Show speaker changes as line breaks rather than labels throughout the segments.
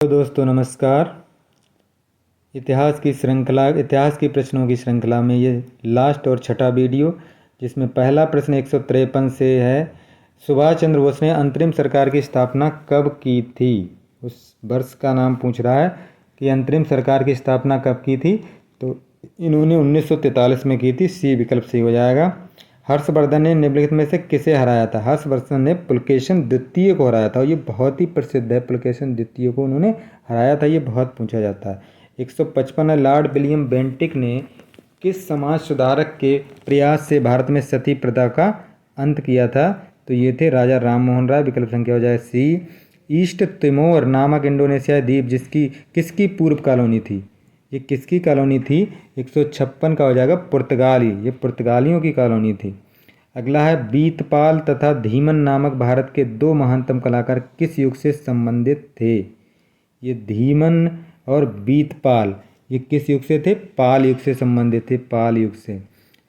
तो दोस्तों नमस्कार। इतिहास की प्रश्नों की श्रृंखला में ये लास्ट और छठा वीडियो, जिसमें पहला प्रश्न 153 से है, सुभाष चंद्र बोस ने अंतरिम सरकार की स्थापना कब की थी। उस वर्ष का नाम पूछ रहा है कि अंतरिम सरकार की स्थापना कब की थी। तो इन्होंने 1943 में की थी। सी विकल्प सही हो जाएगा। हर्षवर्धन ने निम्नलिखित में से किसे हराया था। हर्षवर्धन ने पुलकेशिन द्वितीय को हराया था। ये बहुत ही प्रसिद्ध है, पुलकेशिन द्वितीय को उन्होंने हराया था। ये बहुत पूछा जाता है। 155 लॉर्ड विलियम बेंटिक ने किस समाज सुधारक के प्रयास से भारत में सती प्रथा का अंत किया था। तो ये थे राजा राम मोहन राय। विकल्प संख्या हो जाए सी। ईस्ट तिमोर नामक इंडोनेशियाई द्वीप किसकी पूर्व कॉलोनी थी। ये किसकी कॉलोनी थी। 156 का हो जाएगा पुर्तगाली। ये पुर्तगालियों की कॉलोनी थी। अगला है, बीतपाल तथा धीमन नामक भारत के दो महानतम कलाकार किस युग से संबंधित थे। ये धीमन और बीतपाल ये किस युग से थे। पाल युग से संबंधित थे, पाल युग से।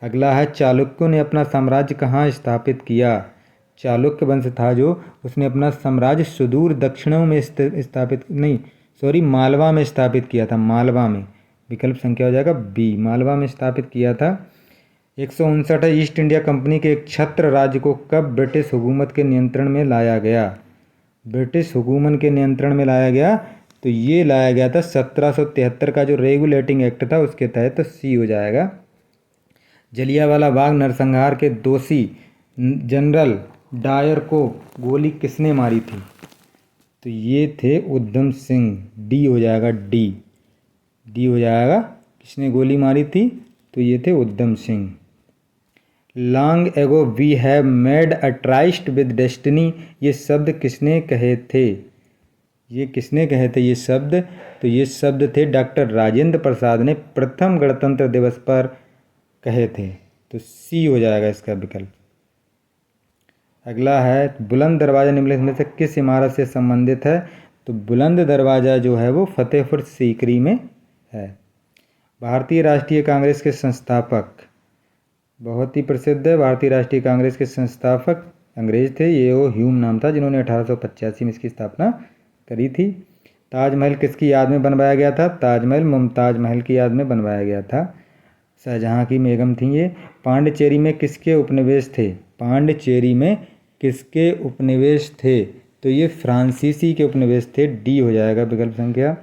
अगला है, चालुक्यों ने अपना साम्राज्य कहाँ स्थापित किया। चालुक्य वंश था जो, उसने अपना साम्राज्य सुदूर दक्षिणों में मालवा में स्थापित किया था। मालवा में। विकल्प संख्या हो जाएगा बी, मालवा में स्थापित किया था। 159 है, ईस्ट इंडिया कंपनी के एक छत्र राज्य को कब ब्रिटिश हुकूमत के नियंत्रण में लाया गया। ब्रिटिश हुकूमत के नियंत्रण में लाया गया, तो ये लाया गया था 1773 का जो रेगुलेटिंग एक्ट था उसके तहत। तो सी हो जाएगा। जलियांवाला बाग नरसंहार के दोषी जनरल डायर को गोली किसने मारी थी। तो ये थे उधम सिंह। डी हो जाएगा, डी हो जाएगा। किसने गोली मारी थी। तो ये थे Udham Singh. Long ago we have made a tryst with destiny, ये शब्द किसने कहे थे। ये किसने कहे थे ये शब्द। तो ये शब्द थे डॉक्टर राजेंद्र प्रसाद ने प्रथम गणतंत्र दिवस पर कहे थे। तो सी हो जाएगा इसका विकल्प। अगला है, बुलंद दरवाज़ा निम्नलिखित में से किस इमारत से संबंधित है। तो बुलंद दरवाज़ा जो है वो फतेहपुर सीकरी में है। भारतीय राष्ट्रीय कांग्रेस के संस्थापक, बहुत ही प्रसिद्ध है, भारतीय राष्ट्रीय कांग्रेस के संस्थापक अंग्रेज थे। ये वो ह्यूम नाम था, जिन्होंने 1885 में इसकी स्थापना करी थी। ताजमहल किसकी याद में बनवाया गया था। ताजमहल मुमताज महल की याद में बनवाया गया था। शाहजहाँ की बेगम थी ये। पांडिचेरी में किसके उपनिवेश थे। पांडिचेरी में किसके उपनिवेश थे। तो ये फ्रांसीसी के उपनिवेश थे। डी हो जाएगा विकल्प संख्या।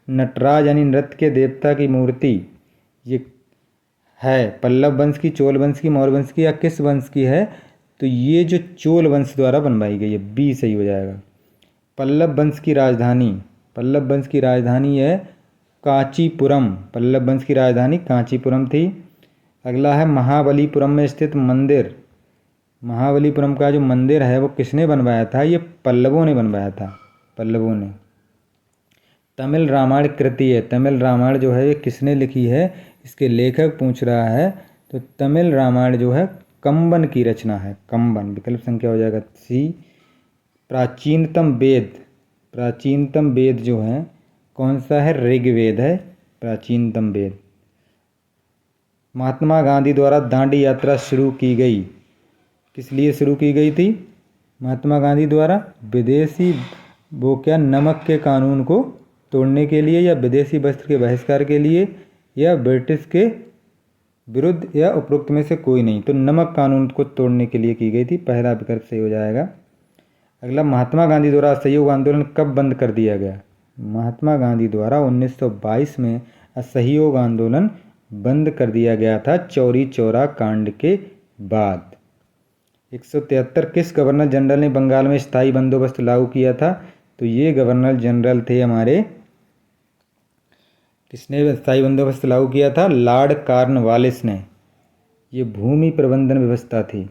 नटराज यानी नृत्य के देवता की मूर्ति ये है पल्लव वंश की, चोल वंश की, मौर्य वंश की या किस वंश की है। तो ये जो चोल वंश द्वारा बनवाई गई है। बी सही हो जाएगा। पल्लव वंश की राजधानी है कांचीपुरम। पल्लव वंश की राजधानी कांचीपुरम थी। अगला है, महाबलीपुरम में स्थित मंदिर। महाबलीपुरम का जो मंदिर है वो किसने बनवाया था। ये पल्लवों ने बनवाया था, पल्लवों ने। तमिल रामायण कृति है। तमिल रामायण जो है ये किसने लिखी है, इसके लेखक पूछ रहा है। तो तमिल रामायण जो है कंबन की रचना है, कंबन। विकल्प संख्या हो जाएगा सी। प्राचीनतम वेद जो है कौन सा है। ऋग्वेद है प्राचीनतम वेद। महात्मा गांधी द्वारा दांडी यात्रा शुरू की गई, किस लिए शुरू की गई थी। महात्मा गांधी द्वारा विदेशी नमक के कानून को तोड़ने के लिए, या विदेशी वस्त्र के बहिष्कार के लिए, या ब्रिटिश के विरुद्ध, या उपरोक्त में से कोई नहीं। तो नमक कानून को तोड़ने के लिए की गई थी। पहला विकल्प सही हो जाएगा। अगला, महात्मा गांधी द्वारा असहयोग आंदोलन कब बंद कर दिया गया। महात्मा गांधी द्वारा 1922 में असहयोग आंदोलन बंद कर दिया गया था, चौरी चौरा कांड के बाद। 173, किस गवर्नर जनरल ने बंगाल में स्थायी बंदोबस्त लागू किया था। तो ये गवर्नर जनरल थे हमारे, किसने स्थायी बंदोबस्त लागू किया था। लॉर्ड कॉर्नवालिस ने। ये भूमि प्रबंधन व्यवस्था थी।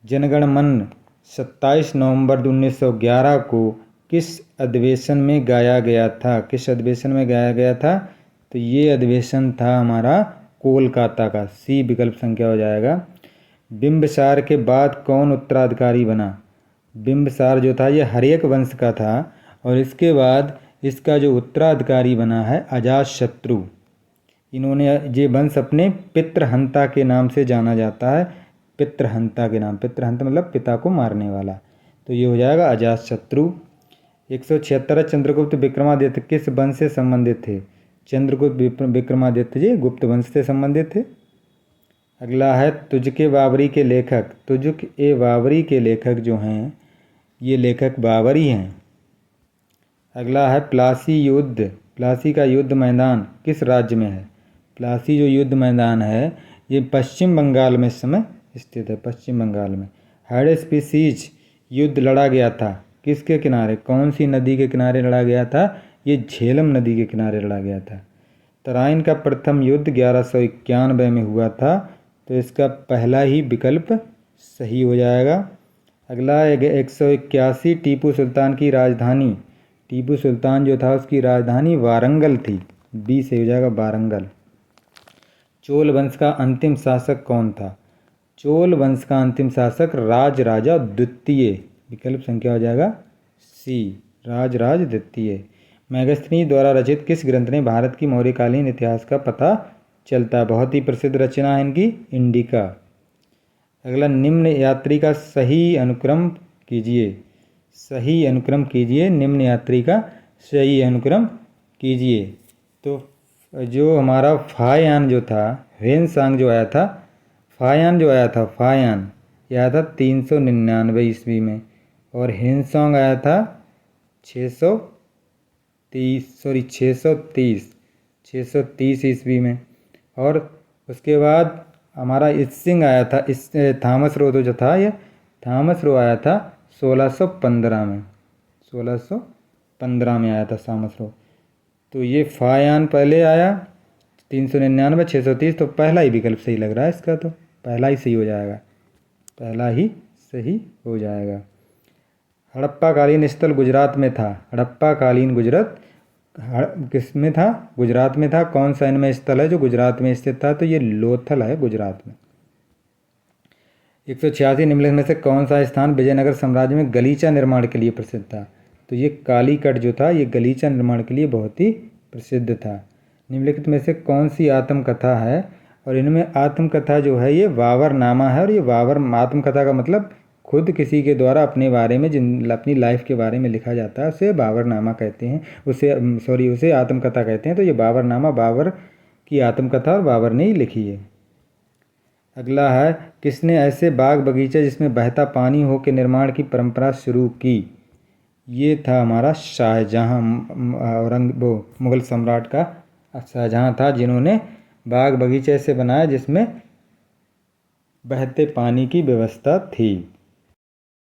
जनगण मन 27 नवंबर 1911 को किस अधिवेशन में गाया गया था। किस अधिवेशन में गाया गया था। तो ये अधिवेशन था हमारा कोलकाता का। सी विकल्प संख्या हो जाएगा। बिंबिसार के बाद कौन उत्तराधिकारी बना। बिंबिसार जो था ये हर्यक वंश का था, और इसके बाद इसका जो उत्तराधिकारी बना है अजातशत्रु। इन्होंने ये वंश अपने पितृहंता के नाम से जाना जाता है। पितृहंता के नाम, पितृहंता मतलब पिता को मारने वाला। तो ये हो जाएगा अजातशत्रु। 176 चंद्रगुप्त विक्रमादित्य किस वंश से संबंधित थे? चंद्रगुप्त विक्रमादित्य जी गुप्त वंश से संबंधित थे। अगला है तुझके बाबरी के लेखक। तुझक ए बाबरी के लेखक जो हैं ये लेखक बाबर ही हैं। अगला है प्लासी युद्ध। प्लासी का युद्ध मैदान किस राज्य में है? प्लासी जो युद्ध मैदान है ये पश्चिम बंगाल में इस समय स्थित है, पश्चिम बंगाल में। हाइडेस्पिसीज युद्ध लड़ा गया था किसके किनारे? कौन सी नदी के किनारे लड़ा गया था? ये झेलम नदी के किनारे लड़ा गया था। तराइन का प्रथम युद्ध 1191 में हुआ था, तो इसका पहला ही विकल्प सही हो जाएगा। अगला 181 टीपू सुल्तान की राजधानी। टीपू सुल्तान जो था उसकी राजधानी वारंगल थी, बी से हो जाएगा वारंगल। चोल वंश का अंतिम शासक कौन था? चोल वंश का अंतिम शासक राजराजा द्वितीय, विकल्प संख्या हो जाएगा सी, राजराज द्वितीय। मेगस्थनी द्वारा रचित किस ग्रंथ ने भारत की मौर्यकालीन इतिहास का पता चलता है? बहुत ही प्रसिद्ध रचना है इनकी इंडिका। अगला निम्न यात्री का सही अनुक्रम कीजिए। सही अनुक्रम कीजिए, निम्न यात्री का सही अनुक्रम कीजिए। तो जो हमारा फायान जो था, ह्वेनसांग जो आया था, फायान जो आया था, फायान ये आया था 399 ईस्वी में, और हिनसोंग आया था 630 ईस्वी में। और उसके बाद हमारा इत्सिंग आया था, इस थॉमस रो जो था, ये थॉमस रो आया था 1615 में, 1615 में आया था थॉमस रो। तो ये फायान पहले आया 399, 630, तो पहला ही विकल्प सही लग रहा है इसका, तो पहला ही सही हो जाएगा, पहला ही सही हो जाएगा। हड़प्पा कालीन स्थल गुजरात में था। हड़प्पा कालीन गुजरात किस में था? गुजरात में था। कौन सा इनमें स्थल है जो गुजरात में स्थित था? तो ये लोथल है गुजरात में। 186 निम्नलिखित में से कौन सा स्थान विजयनगर साम्राज्य में गलीचा निर्माण के लिए प्रसिद्ध था? तो ये कालीकट जो था ये गलीचा निर्माण के लिए बहुत ही प्रसिद्ध था। निम्नलिखित में से कौन सी आत्मकथा है? और इनमें आत्मकथा जो है ये बाबरनामा है, और ये आत्मकथा का मतलब खुद किसी के द्वारा अपने बारे में, अपनी लाइफ के बारे में लिखा जाता है, उसे बाबरनामा कहते हैं, उसे आत्मकथा कहते हैं। तो ये बाबरनामा बाबर की आत्मकथा और बाबर ने ही लिखी है। अगला है किसने ऐसे बाग बगीचे जिसमें बहता पानी हो के निर्माण की परंपरा शुरू की? ये था हमारा शाहजहाँ, मुगल सम्राट का शाहजहाँ था जिन्होंने बाग बगीचे ऐसे बनाया जिसमें बहते पानी की व्यवस्था थी।